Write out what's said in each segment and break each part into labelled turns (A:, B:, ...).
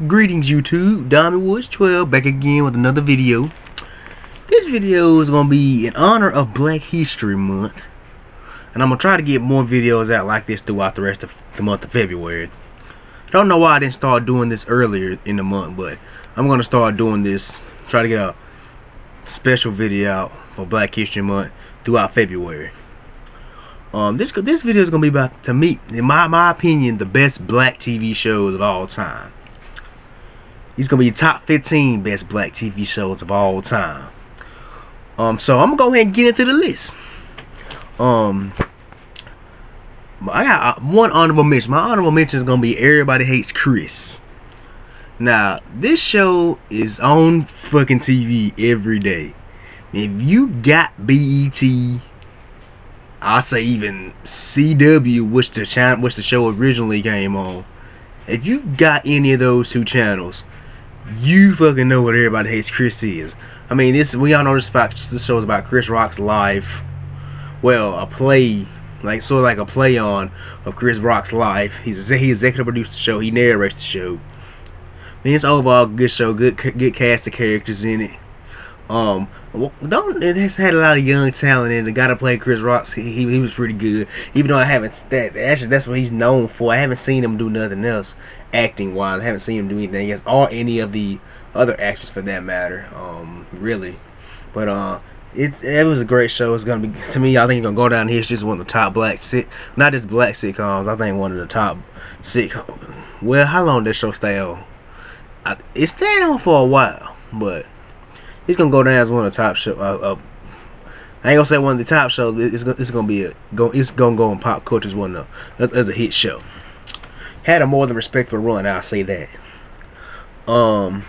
A: Greetings YouTube, Woods12 back again with another video. This video is going to be in honor of Black History Month, and I'm going to try to get more videos out like this throughout the rest of the month of February. I don't know why I didn't start doing this earlier in the month, but I'm going to start doing this, try to get a special video out for Black History Month throughout February. This video is going to be about, to me, in my opinion, the best Black TV shows of all time. These going to be top 15 best Black TV shows of all time. So I'm going to go ahead and get into the list. I got one honorable mention. My honorable mention is going to be Everybody Hates Chris. Now, this show is on fucking TV every day. If you got BET, I'll say even CW, which the show originally came on. If you got any of those two channels, you fucking know what Everybody Hates Chris is. I mean, we all know this show is about Chris Rock's life. Well, a play, sort of like a play on of Chris Rock's life. He executive produced the show. He narrates the show. I mean, it's overall a good show. Good cast of characters in it. It has had a lot of young talent in it. The guy that played Chris Rock, he was pretty good. Even though I haven't, actually that's what he's known for. I haven't seen him do nothing else acting wise. I haven't seen him do anything else, or any of the other actors for that matter. Really, but it was a great show. It's gonna be, to me, I think it's gonna go down history as one of the top not just black sitcoms. I think one of the top sitcoms. Well, how long did that show stay on? It stayed on for a while, but it's gonna go down as one of the top shows. I ain't gonna say one of the top shows. It's gonna go in pop culture as one of as a hit show. Had a more than respectful run, I'll say that. I'm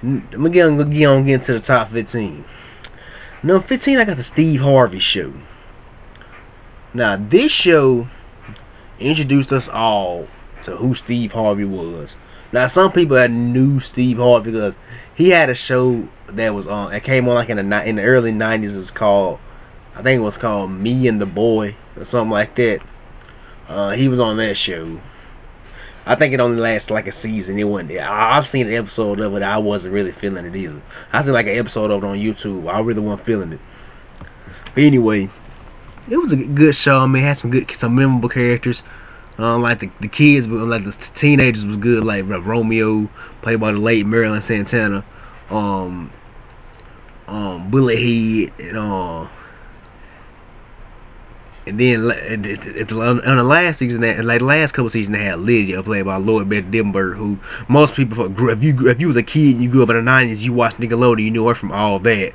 A: gonna get into the top 15. Number 15, I got the Steve Harvey Show. Now, this show introduced us all to who Steve Harvey was. Now, some people that knew Steve Harvey because he had a show that was on. It came on like in the early '90s. It was called, I think it was called Me and the Boy or something like that. He was on that show. I think it only lasted like a season. It wasn't. I've seen an episode of it. I wasn't really feeling it either. I seen like an episode of it on YouTube. I really wasn't feeling it. But anyway, it was a good show. I mean, it had some memorable characters. Like the kids, like the teenagers was good. Like Romeo, played by the late Marilyn Santana. Bullethead, and then on the last season, like the last couple seasons, they had Lydia, played by Lloyd Beth Denberg, who most people, if you was a kid and you grew up in the '90s, you watched Nickelodeon, you knew her from all that.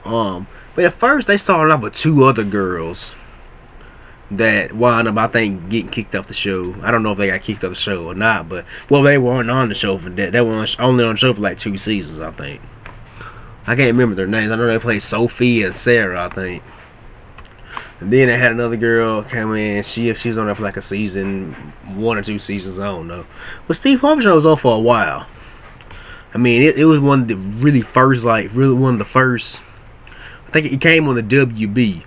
A: But at first they started off with two other girls that wound up, I think, getting kicked off the show. I don't know if they got kicked off the show or not, but well, they weren't on the show for that. They were only on the show for like 2 seasons, I think. I can't remember their names. I know they played Sophie and Sarah, I think. And then they had another girl come in. She's on there for like a season, 1 or 2 seasons, I don't know. But Steve Harvey show was on for a while. I mean, it was one of the really first, one of the first. I think it came on the WB,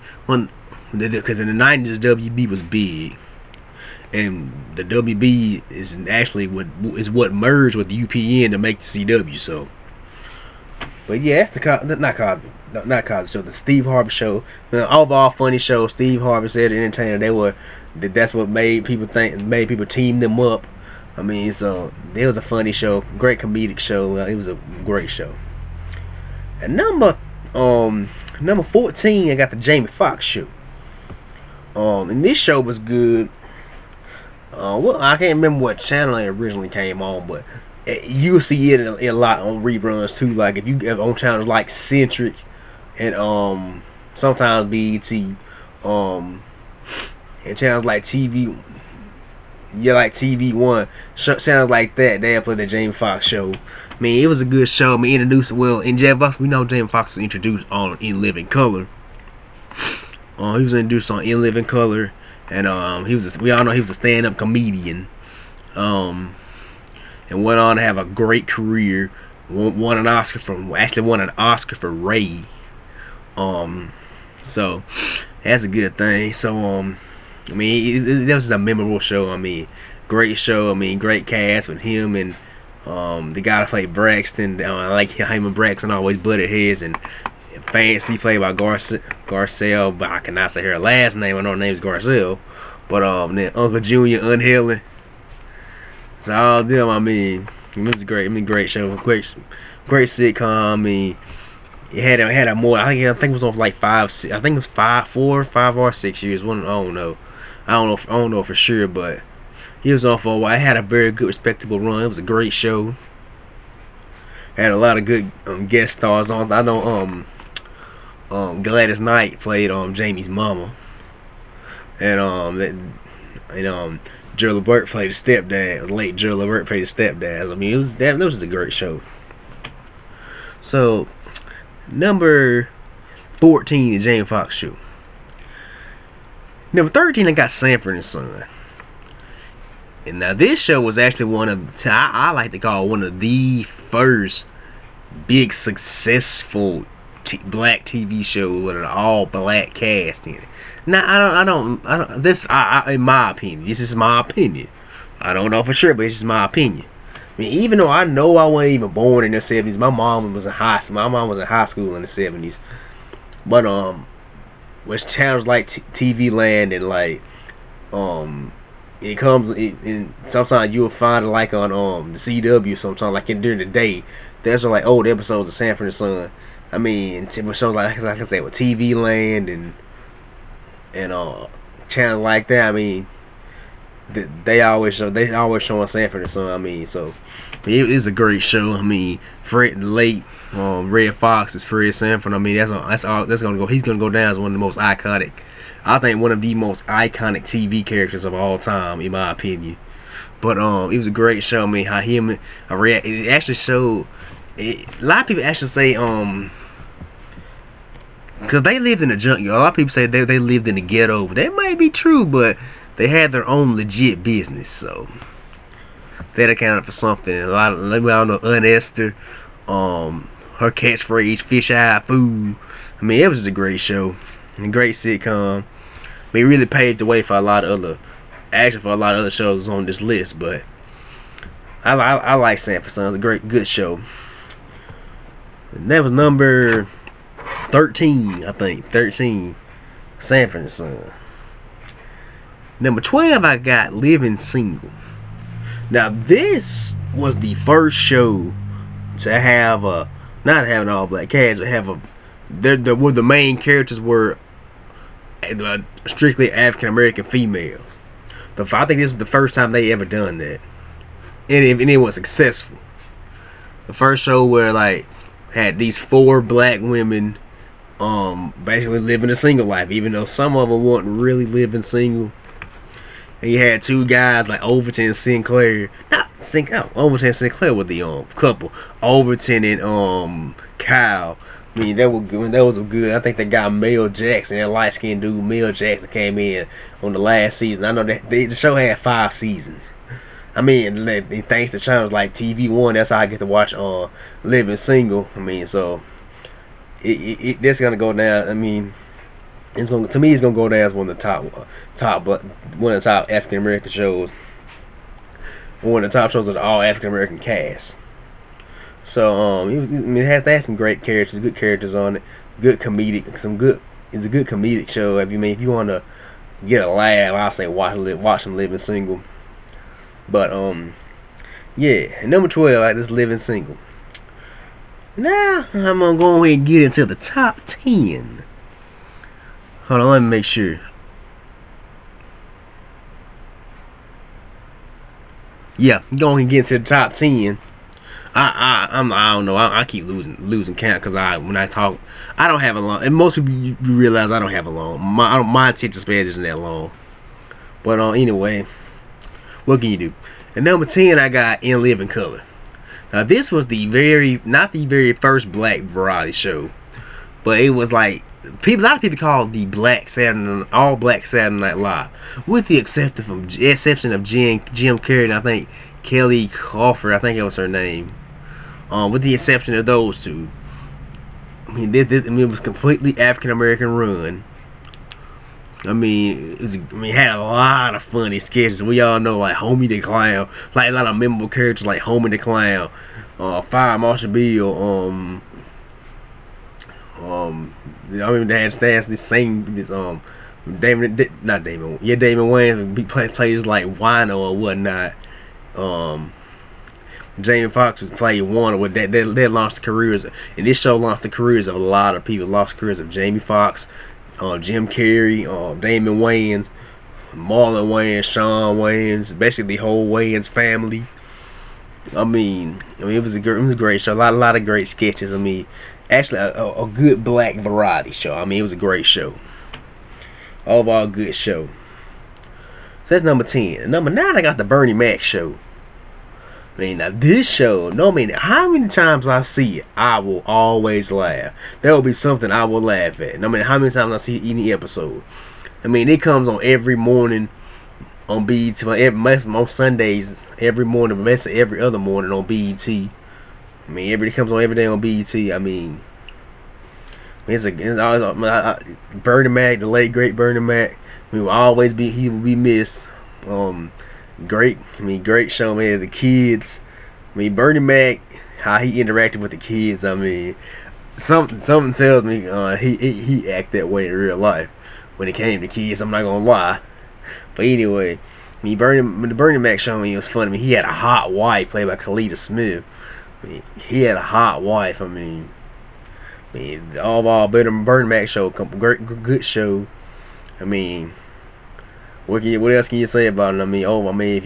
A: because in the '90s WB was big, and the WB is actually what merged with UPN to make the CW. So, but yeah, that's not Cosby Show, the Steve Harvey Show. Overall funny show. Steve Harvey said the entertainer. That's what made people team them up. I mean, so it was a funny show, great comedic show. It was a great show. And number 14, I got the Jamie Foxx Show. And this show was good. Well, I can't remember what channel it originally came on, but you'll see it a lot on reruns too. Like if you have on channels like Centric and sometimes BET, and channels like TV, like TV1, channels like that, they play the Jamie Foxx Show. I mean, it was a good show. I mean, in we know Jamie Foxx was introduced on In Living Color. He was introduced on In Living Color, and we all know he was a stand-up comedian, and went on to have a great career. Won an Oscar for Ray. So that's a good thing. So I mean, that was a memorable show. I mean, Great show. I mean, great cast with him and the guy that played Braxton. I like him and Braxton always butted heads, and Fancy played by Garcelle, but I cannot say her last name. I know her name is Garcelle. But then Uncle Junior, Unhelen. So all of them, I mean, it was great. I mean, great show, great sitcom. I mean, it had a more. I think it was on for like 5, 6. I think it was 4, 5 or 6 years. One, I don't know. I don't know for sure, but he was on for a while. It had a very good, respectable run. It was a great show. Had a lot of good guest stars on. I know Gladys Knight played Jamie's mama, and Gerald Levert played the stepdad. Late Gerald Levert played the stepdad. I mean, that was a great show. So number 14 is Jamie Foxx show. Number 13, I got Sanford and Son. And now this show was actually one of, I like to call one of the first big successful black TV shows with an all black cast in it. Now I don't. This in my opinion. This is my opinion. I don't know for sure, but it's just my opinion. I mean, even though I know I wasn't even born in the 70s, my mom was in high school in the 70s. But with channels like TV Land and like it comes in, sometimes you'll find it like on the CW sometimes, like during the day. There's like old episodes of Sanford and Son. I mean, shows like I said with TV Land and channels like that. I mean, they always showing Sanford and Son. I mean, so it is a great show. I mean, Red Fox is Fred Sanford. I mean, that's gonna go. He's gonna go down as one of the most iconic. I think one of the most iconic TV characters of all time, in my opinion. But it was a great show. I mean, how it actually showed. A lot of people actually say because they lived in a junkyard. A lot of people say they lived in the ghetto. But that might be true, but they had their own legit business, so that accounted for something. A lot of, I don't know, Aunt Esther, her catchphrase, fish eye food. I mean, it was a great show, a great sitcom. I mean, it really paved the way for a lot of other shows on this list. But I like Sanford and Son. It's a good show. And that was number 13, I think. 13, Sanford and Son. Number 12, I got Living Single. Now, this was the first show to have not have an all-black cast, to have where the main characters were strictly African-American females. I think this was the first time they ever done that. And it was successful. The first show where, like, had these 4 black women basically living a single life, even though some of them weren't really living single. And you had 2 guys like Overton and Sinclair. Overton and Sinclair were the couple. Overton and Kyle. I mean, that was good. I think they got Mel Jackson, that light skinned dude. Mel Jackson came in on the last season. I know that the show had 5 seasons. I mean, thanks to channels like TV One, that's how I get to watch Living Single. I mean, so that's gonna go down. I mean, to me, it's gonna go down as one of the top African American shows. One of the top shows with all African American cast. So it has some great characters, good characters on it, good comedic, it's a good comedic show. If you want to get a laugh, I'll say watch them Living Single. But yeah, number 12, I just Living Single. Now I'm gonna go ahead and get into the top 10. Hold on, let me make sure. Yeah, I'm going to get into the top 10. I don't know. I keep losing count because when I talk, I don't have a long. And most of you realize I don't have a long. My attention span isn't that long. But anyway, what can you do? At number 10, I got In Living Color. Now this was not the very first black variety show, but it was like a lot of people call it the all black Saturday Night Live, with the exception of Jim Carrey and I think Kelly Crawford, I think that was her name. With the exception of those 2, I mean, it was completely African American run. I mean, it had a lot of funny sketches. We all know, like Homie the Clown, like a lot of memorable characters like Homie the Clown, Fire Marshal Bill, I mean they had stats this same this Damon Wayans plays like Wino or whatnot. Jamie Foxx was playing Warner with that. They launched the careers, and this show launched the careers of a lot of people. Lost the careers of Jamie Foxx, Jim Carrey, Damon Wayans, Marlon Wayans, Sean Wayans, basically the whole Wayans family. I mean, it was a great show. A lot of great sketches. I mean, actually a good black variety show. I mean, it was a great show. Overall good show. So that's number 10. And number 9, I got the Bernie Mac show. I mean, now this show, no matter how many times I see it, I will always laugh. There will be something I will laugh at. No matter how many times I see any episode. I mean, it comes on every morning on BET, on Sundays every morning, but basically every other morning on BET. I mean, it comes on every day on BET. I mean, Bernie Mac, the late great Bernie Mac. He will be missed. Great show, man. The kids. I mean, Bernie Mac, how he interacted with the kids. I mean, something tells me he act that way in real life when it came to kids. I'm not gonna lie. But anyway, I mean, the Bernie Mac show, I mean, it was funny. I mean, he had a hot wife played by Kalita Smith. I mean, he had a hot wife. I mean, all Bernie Mac show, good show. I mean, what else can you say about it? I mean, if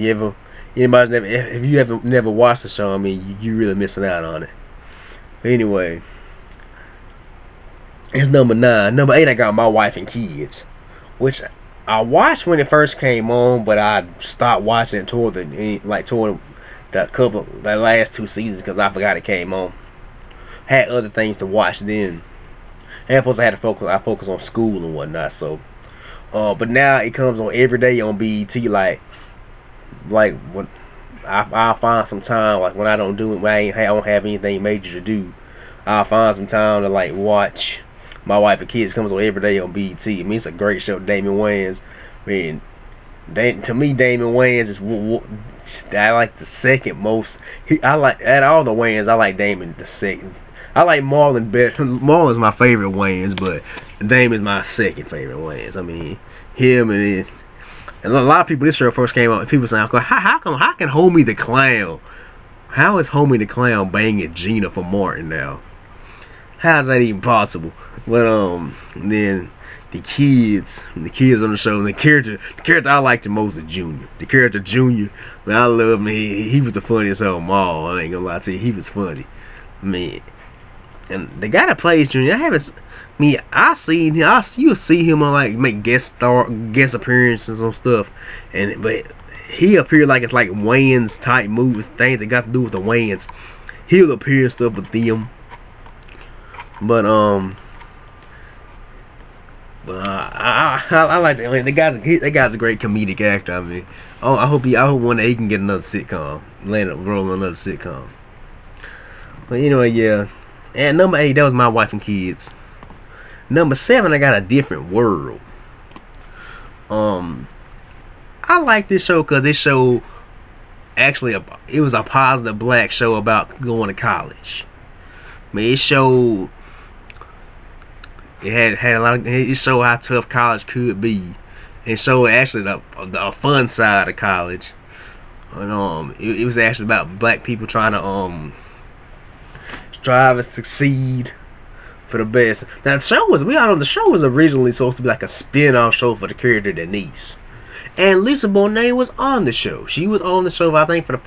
A: you ever never watched the show, I mean, you really missing out on it. But anyway, it's number 9. Number 8, I got My Wife and Kids, which I watched when it first came on, but I stopped watching it toward the last 2 seasons because I forgot it came on. Had other things to watch then. And plus I focus on school and whatnot. So, but now it comes on every day on BET. Like when I'll find some time, like when I don't have anything major to do, I'll find some time to like watch My Wife and Kids. It comes on every day on BET. I mean, it's a great show. Damon Wayans. I mean, to me, Damon Wayans is I like the second most. Out all the Wayans, I like Damon the second. I like Marlon best. Marlon's my favorite Wayans, but Damon's my second favorite Wayans. I mean, him and a lot of people. This show first came out, and people saying, "How can Homie the Clown? How is Homie the Clown banging Gina for Martin now? How is that even possible?" But then the kids on the show, and the character I liked the most is Junior. The character Junior, man, I love him. He was the funniest of them all. I ain't gonna lie to you, he was funny. I mean, and the guy that plays Junior, you'll see him on like make guest appearances on stuff, but he appeared like it's like Wayans type movies, things that got to do with the Wayans. He'll appear and stuff with them, but I like that. I mean, the guy's a great comedic actor. I mean, I hope one day he can get another sitcom, roll another sitcom. But anyway, yeah. And number 8, that was My Wife and Kids. Number 7, I got A Diff'rent World. I like this show because this show it was a positive black show about going to college. I mean, it showed how tough college could be. It showed actually the fun side of college. And it was actually about black people trying to strive and succeed for the best. Now the show was originally supposed to be like a spin-off show for the character Denise. And Lisa Bonet was on the show. She was on the show, I think, for the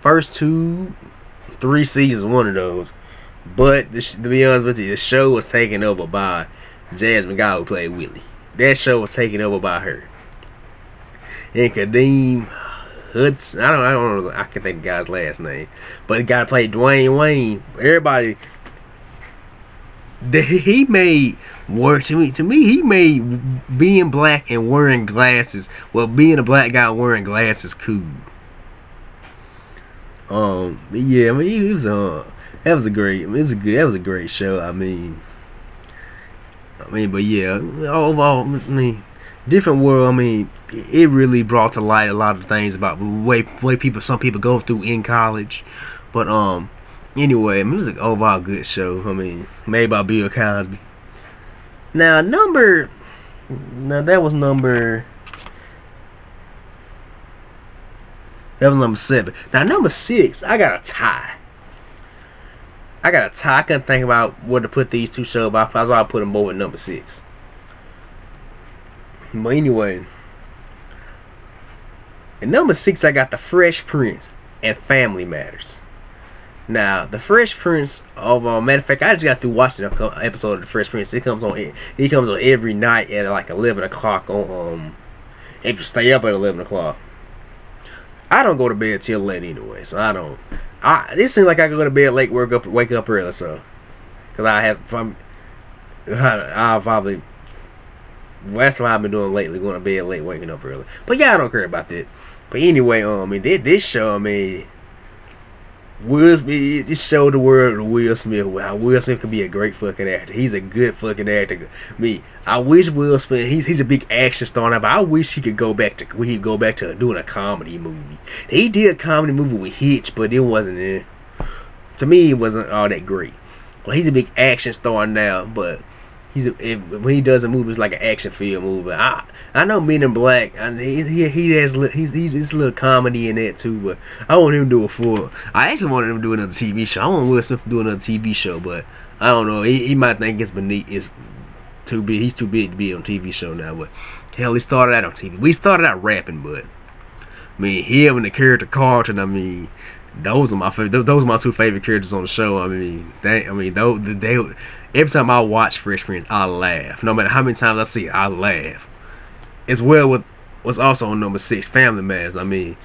A: first 2, 3 seasons, one of those. But to be honest with you, the show was taken over by Jasmine Guy, who played Willie. That show was taken over by her. And Kadeem Hudson, I don't know, I can't think of the guy's last name, but the guy played Dwayne Wayne. Everybody, he made work to me. He made being black and wearing glasses, being a black guy wearing glasses, cool. Yeah, I mean, that was a great show. I mean, I mean, but yeah, overall, I mean, Diff'rent World. I mean, it really brought to light a lot of things about the way some people go through in college. But anyway, I mean, it was an overall good show. I mean, made by Bill Cosby. Now that was number 7. Now number 6, I got a tie. I couldn't think about where to put these two shows, but I thought I'd put them both at number 6. But anyway, at number 6, I got The Fresh Prince and Family Matters. Now, The Fresh Prince of matter of fact, I just got through watching an episode of The Fresh Prince. It comes on every night at like 11 o'clock on if you stay up at 11 o'clock. I don't go to bed till late anyway, so I don't. This seems like I go to bed late, wake up early, so because I'll probably. Well, that's what I've been doing lately, going to bed late, waking up early. But yeah, I don't care about that. But anyway, I mean, this show, I mean, it showed the world of Will Smith. How Will Smith can be a great fucking actor. He's a good fucking actor. I wish Will Smith. He's a big action star now, but I wish he could go back to doing a comedy movie. He did a comedy movie with Hitch, but it wasn't. To me, it wasn't all that great. Well, he's a big action star now, but when he does a movie, it's like an action film movie. I know Men in Black. He's a little comedy in that too, but I want him to do I actually wanted him to do another TV show. I want Will Smith to do another TV show, but I don't know. He might think it's too big. He's too big to be on a TV show now. But hell, he started out on TV. We started out rapping, but I mean, him and the character Carlton. I mean, those are my favorite. Those are my two favorite characters on the show. I mean, every time I watch Fresh Prince, I laugh. No matter how many times I see it, I laugh. As well with what's also on number 6, Family Matters. I mean,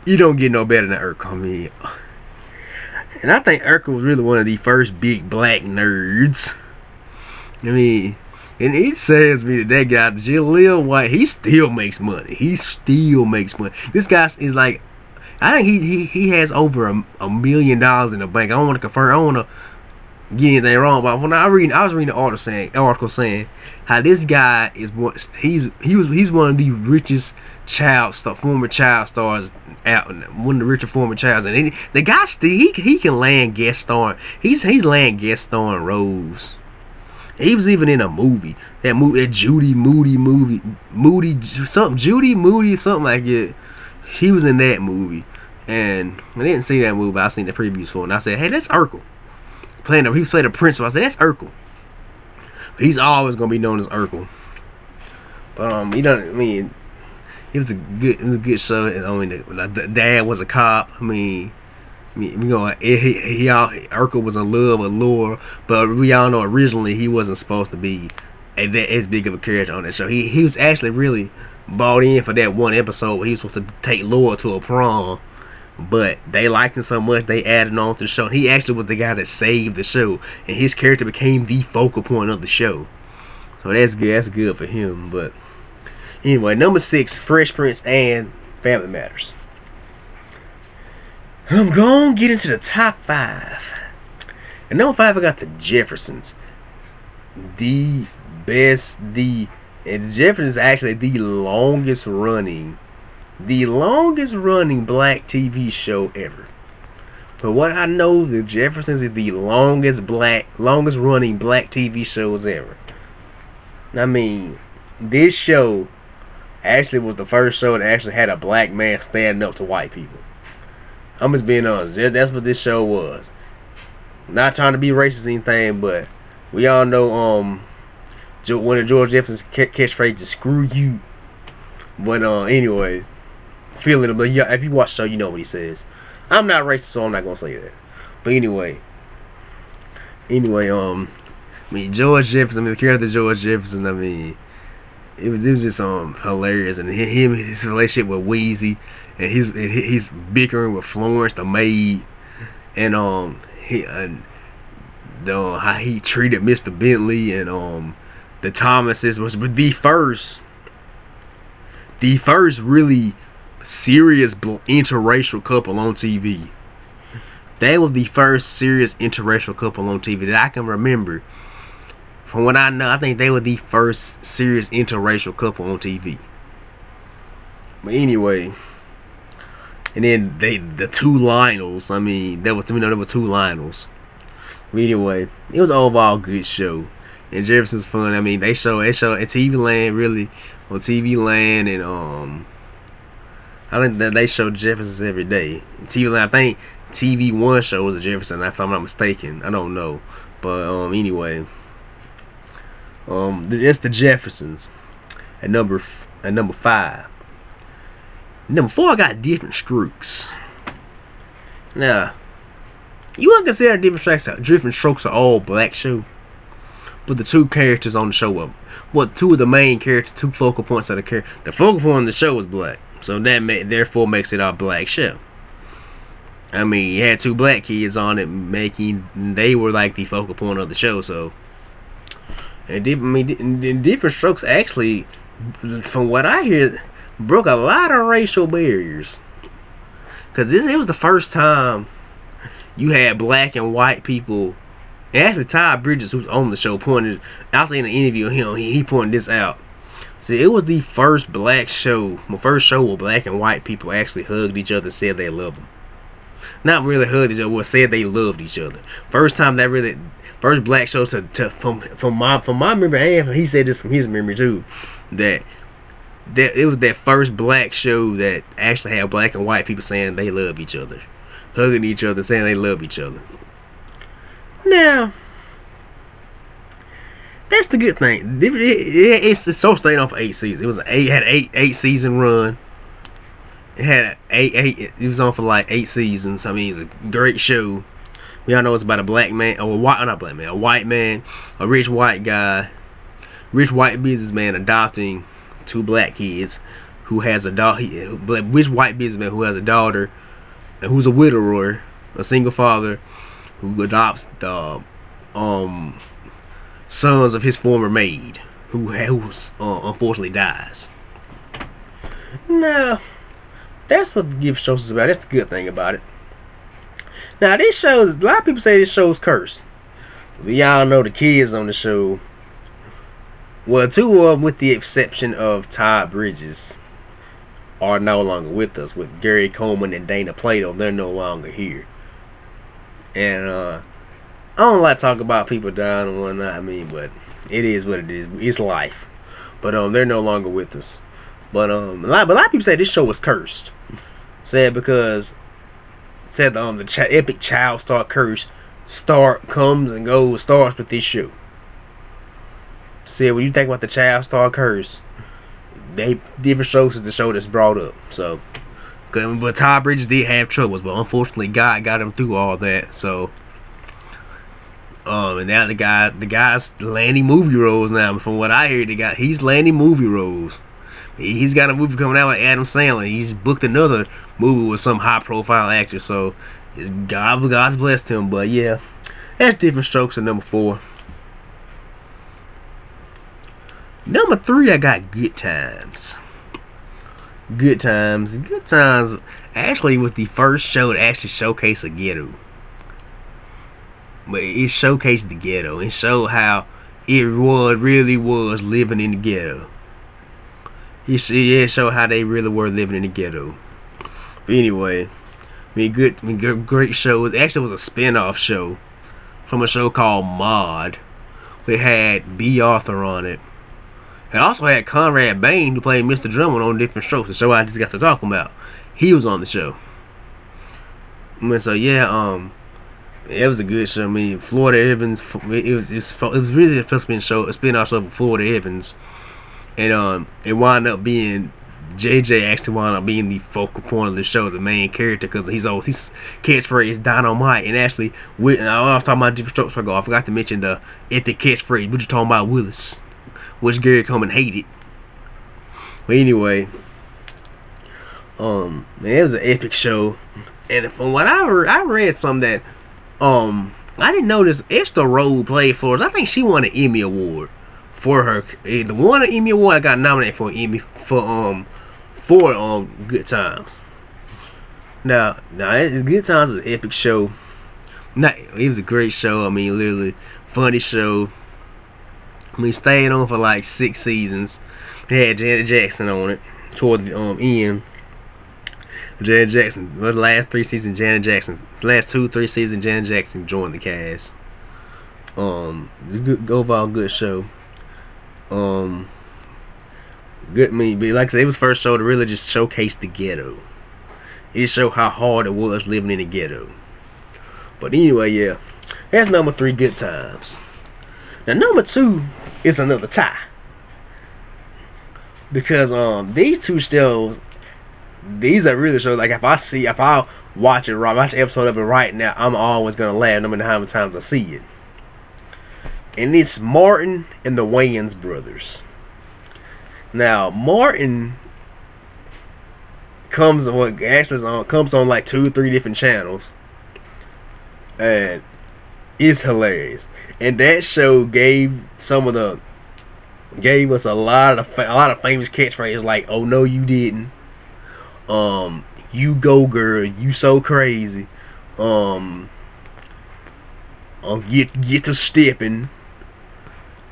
A: you don't get no better than Urkel. I mean, and I think Urkel was really one of the first big black nerds. I mean, and it says me that guy, Jaleel White, he still makes money. This guy is like, I think he has over $1 million in the bank. I don't want to confirm. I don't want to get anything wrong, but when I was reading the article saying how this guy is he's one of the richest former child stars out, one of the richest former child, and the guy still he can land guest starring. He's land guest starring roles. He was even in a movie, that Judy Moody something like it. He was in that movie, and I didn't see that movie, but I seen the previews for it, and I said, hey, that's Urkel. He played a principal. I said, that's Urkel. He's always gonna be known as Urkel. But I mean, it was a good show. I mean, the dad was a cop. I mean, Urkel was in love with Laura, but we all know originally he wasn't supposed to be as big of a character on that show. He was actually really bought in for that one episode where he was supposed to take Laura to a prom, but they liked him so much they added on to the show. He actually was the guy that saved the show, and his character became the focal point of the show. So that's good. That's good for him. But anyway, number 6, Fresh Prince and Family Matters. I'm gonna get into the top 5. And number 5, I got the Jeffersons. The Jeffersons is actually the longest running black TV show ever. But what I know, the Jeffersons is the longest running black TV shows ever. I mean, this show actually was the first show that actually had a black man standing up to white people. I'm just being honest. That's what this show was. Not trying to be racist or anything, but we all know one of George Jefferson's catchphrases, "Screw you." But anyway, feeling it. But yeah, if you watch the show, you know what he says. I'm not racist, so I'm not gonna say that. But anyway, I mean, George Jefferson, the character of George Jefferson, I mean, it was just hilarious, and his relationship with Weezy, and he's bickering with Florence the maid, and how he treated Mr. Bentley, and the Thomases was the first really serious interracial couple on TV. That was the first serious interracial couple on TV that I can remember From what I know, I think they were the first serious interracial couple on TV. But anyway, and then the two Lionels. I mean, there were two Lionels. But anyway, it was an overall good show. And Jeffersons fun. I mean, they show at TV Land, really, on TV Land, and I think that they show Jeffersons every day. TV Land, I think TV One show was a Jefferson, if I'm not mistaken. I don't know, but anyway, it's the Jeffersons at number 5. Number 4, I got Diff'rent Strokes. Now, you wouldn't consider Diff'rent Strokes an all black show, but the two characters on the show were, two of the main characters, two focal points of the character. The focal point of the show was black, so that therefore makes it a black show. I mean, you had two black kids on it, they were like the focal point of the show. So, and Diff'rent Strokes actually, from what I hear, broke a lot of racial barriers. Cause it was the first time you had black and white people. And actually, Todd Bridges, who's on the show, pointed. I was in an interview with him. He pointed this out. See, it was the first show where black and white people actually hugged each other and said they loved them. Not really hugged each other, but said they loved each other. First time that really, first black show from my memory, and he said this from his memory too, that it was that first black show that actually had black and white people saying they love each other, hugging each other, saying they love each other. Now, that's the good thing. It's the show stayed on for 8 seasons. It had an 8 season run. It had it was on for like 8 seasons. I mean, it's a great show. We all know it's about a black man, or a white man, a rich white guy, rich white businessman adopting 2 black kids, who has a daughter. Rich white businessman who has a daughter, and who's a widower, a single father, who adopts the sons of his former maid, who unfortunately dies. Now, that's what the gift show is about. That's the good thing about it. Now, this show, a lot of people say this show's cursed. We all know the kids on the show. Well, 2 of them, with the exception of Todd Bridges, are no longer with us. With Gary Coleman and Dana Plato, they're no longer here. And I don't like to talk about people dying and whatnot. I mean, but it is what it is. It's life. But they're no longer with us. But a lot of people say this show was cursed. Said because the epic child star curse comes and goes, starts with this show. Said when you think about the child star curse, Diff'rent Strokes is the show that's brought up. So, but Todd Bridges did have troubles, but unfortunately God got him through all that. So, and now the guy's landing movie roles now. From what I hear, he's landing movie roles. He's got a movie coming out with Adam Sandler. He's booked another movie with some high-profile actor. So, God's blessed him. But yeah, that's Diff'rent Strokes at number 4. Number 3, I got Good Times. Good Times actually was the first show to actually showcase a ghetto. But it showcased the ghetto. It showed how it really was living in the ghetto. It showed how they really were living in the ghetto. But anyway, great show. It actually was a spin-off show from a show called Mod. It had B. Arthur on it. It also had Conrad Bain, who played Mr. Drummond on Diff'rent Strokes, the show I just got to talking about. He was on the show. So yeah, it was a good show. I mean, Florida Evans. It was really a spin-off show of Florida Evans, and it wound up being JJ actually wound up being the focal point of the show, the main character, because his catchphrase is dynamite. And actually, I was talking about Diff'rent Strokes ago. I forgot to mention the epic catchphrase. We're just talking about Willis, which Gary Coleman hated. But anyway, man, it was an epic show. And from what I read something that I didn't know this. Esther Road played for us. I think she won an Emmy Award for her. The one Emmy Award I got nominated for Emmy for Good Times. Now Good Times is an epic show. It was a great show. I mean, literally funny show. I mean, stayed on for like 6 seasons. They had Janet Jackson on it toward the end. Janet Jackson, the last 3 seasons, Janet Jackson. The last 2-3 seasons, Janet Jackson joined the cast. Good, overall good show. Good, like I said, it was the first show to really just showcase the ghetto. It showed how hard it was living in the ghetto. But anyway, yeah, that's number 3, Good Times. Now number 2 is another tie, because these 2 shows, these are really shows. Like if I watch an episode of it right now, I'm always gonna laugh no matter how many times I see it. And it's Martin and the Wayans brothers. Now Martin comes on like 2-3 different channels, and it's hilarious. And that show gave us a lot of famous catchphrases like "Oh no, you didn't," "You go girl, you so crazy," "Get to stepping."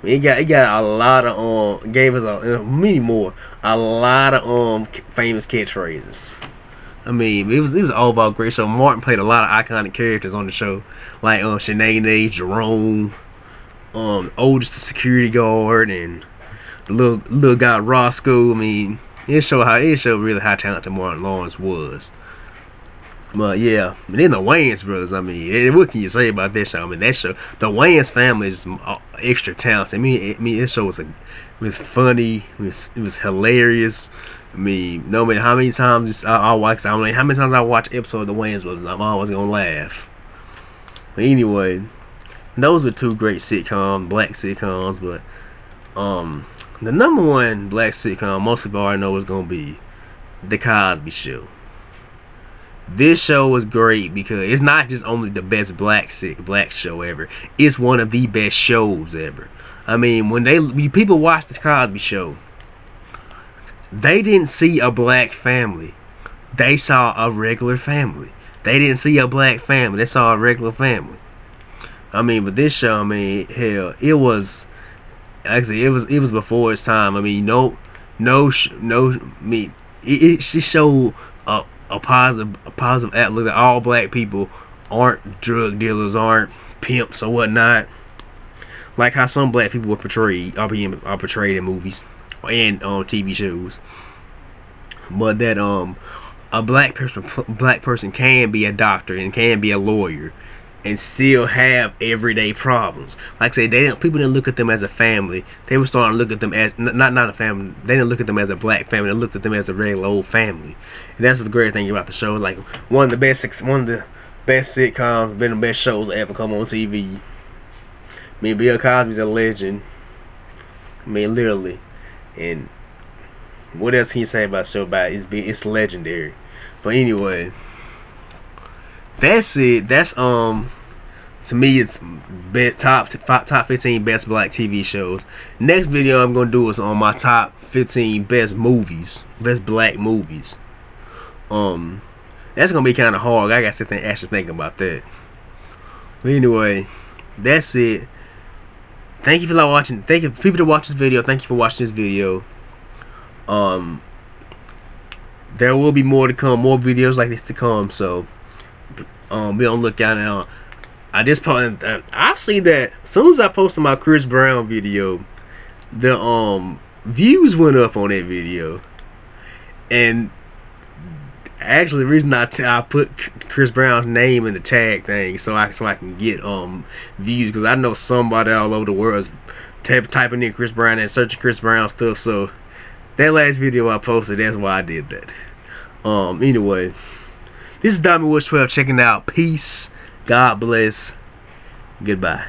A: It got a lot of gave us many more, a lot of famous catchphrases. I mean, it was all about great show. Martin played a lot of iconic characters on the show, like Shanae, Jerome, Oldest security guard, and the little guy Roscoe. I mean, it showed really how talented Martin Lawrence was. But yeah, and then the Wayans brothers. I mean, what can you say about that show? I mean, that show, the Wayans family is extra talented. I mean, this show was funny. It was hilarious. I mean, no matter how many times I watch episode of the Wayans brothers, I'm always gonna laugh. But anyway, those are 2 great sitcoms, black sitcoms. But the number 1 black sitcom most people already know is gonna be The Cosby Show. This show was great because it's not just only the best black show ever. It's one of the best shows ever. I mean, when people watch The Cosby Show, they didn't see a black family. They saw a regular family. They didn't see a black family. They saw a regular family. I mean, but this show, I mean, hell, it was actually it was before its time. I mean, it showed a positive outlook that all black people aren't drug dealers, aren't pimps or whatnot, like how some black people are portrayed in movies and on TV shows. But that a black person can be a doctor and can be a lawyer and still have everyday problems. Like I said, people didn't look at them as a family. They were starting to look at them as not a family. They didn't look at them as a black family. They looked at them as a regular old family. And that's the great thing about the show. Like one of the best sitcoms, been the best shows that ever come on TV. I mean, Bill Cosby's a legend. I mean, literally. And what else can you say about the show? It's legendary. But anyway, that's it. That's to me, it's top 15 best black TV shows. Next video I'm gonna do is on my top 15 best black movies. That's gonna be kind of hard. I got to actually think about that. But anyway, that's it. Thank you for watching. Thank you for people that watch this video. Thank you for watching this video. There will be more to come, more videos like this to come. So be on the lookout now. I see that as soon as I posted my Chris Brown video, the views went up on that video. And actually, the reason I put Chris Brown's name in the tag thing so I can get views, because I know somebody all over the world is typing in Chris Brown and searching Chris Brown stuff. So that last video I posted, that's why I did that. Anyway, this is Diamond Woods 12 checking out. Peace. God bless. Goodbye.